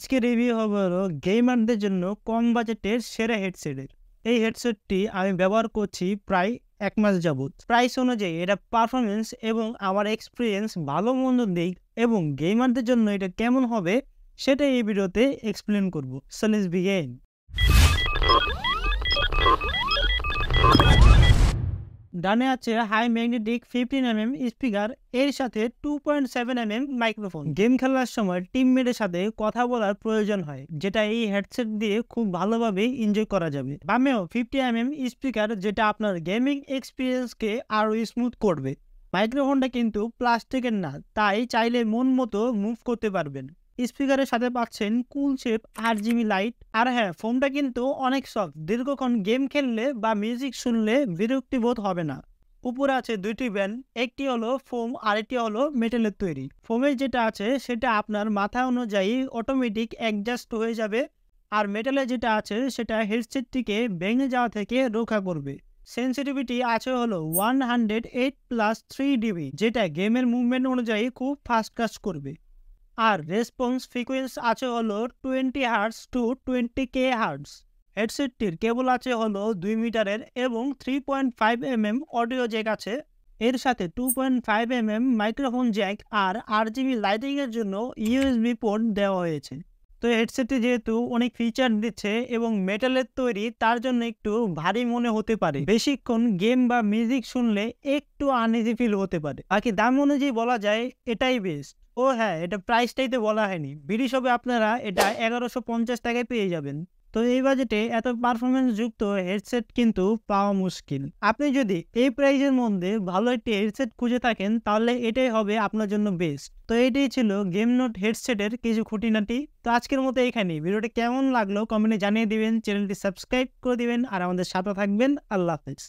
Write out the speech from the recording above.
আজকে রিভিউ হবে হলো গেমারদের জন্য কম বাজেটের সেরা হেডসেটের। এই হেডসেটটি আমি ব্যবহার করছি প্রায় 1 মাস যাবত। প্রাইস অনুযায়ী এটা পারফরমেন্স এবং আমার এক্সপিরিয়েন্স ভালো মন্দ দিক এবং গেমারদের জন্য এটা কেমন হবে সেটা এই ভিডিওতে এক্সপ্লেন করব। So let's begin. ডানে আছে হাই ম্যাগনেটিক 15mm স্পিকার, এর সাথে 2.7mm মাইক্রোফোন। গেম খেলার সময় টিমমেটের সাথে কথা বলার প্রয়োজন হয়, যেটা এই হেডসেট দিয়ে খুব ভালোভাবে এনজয় করা যাবে। বামেও 50mm স্পিকার, যেটা আপনার গেমিং এক্সপিরিয়েন্সকে আরও স্মুথ করবে। মাইক্রোফোনটা কিন্তু প্লাস্টিকের না, তাই চাইলে মন মতো মুভ করতে পারবেন। স্পিকারের সাথে পাচ্ছেন কুল শেপ RGB লাইট। আর হ্যাঁ, ফোনটা কিন্তু অনেক সফট, দীর্ঘক্ষণ গেম খেললে বা মিউজিক শুনলে বিরক্তি বোধ হবে না। উপরে আছে দুইটি ব্যান্ড, একটি হলো ফোম আর একটি হলো মেটালের তৈরি। ফোমের যেটা আছে সেটা আপনার মাথা অনুযায়ী অটোমেটিক অ্যাডজাস্ট হয়ে যাবে, আর মেটালের যেটা আছে সেটা হেডসেটটিকে ভেঙে যাওয়া থেকে রক্ষা করবে। সেন্সিটিভিটি আছে হলো 108+3 dB, যেটা গেমের মুভমেন্ট অনুযায়ী খুব ফাস্ট কাজ করবে। আর রেসপন্স ফ্রিকোয়েন্সি আছে হলো 20 Hz to 20K Hz। হেডসেটটির কেবল আছে হলো 2 মিটারের এবং 3.5mm অডিও জ্যাক আছে। এর সাথে 2.5mm মাইক্রোফোন জ্যাক আর RGB লাইটিং এর জন্য USB পোর্ট দেওয়া হয়েছে। তো হেডসেটটি যেহেতু অনেক ফিচার দিচ্ছে এবং মেটালের তৈরি, তার জন্য একটু ভারী মনে হতে পারে। বেশিক্ষণ গেম বা মিউজিক শুনলে একটু আনইজি ফিল হতে পারে। বাকি দাম অনুযায়ী বলা যায় এটাই বেস্ট। ও হ্যাঁ, এটা প্রাইসটাই তো বলা হয়নি। বিডি শপে আপনারা এটা 1150 টাকায় পেয়ে যাবেন। তো এই বাজেটে এত পারফরমেন্স যুক্ত হেডসেট কিন্তু পাওয়া মুশকিল। আপনি যদি এই প্রাইসের মধ্যে ভালো একটি হেডসেট খুঁজে থাকেন, তাহলে এটাই হবে আপনার জন্য বেস্ট। তো এটাই ছিল গেম নোট হেডসেটের কিছু খুঁটিনাটি। তো আজকের মতো এখানেই। ভিডিওটি কেমন লাগলো কমেন্টে জানিয়ে দিবেন, চ্যানেলটি সাবস্ক্রাইব করে দিবেন আর আমাদের সাথে থাকবেন। আল্লাহ হাফেজ।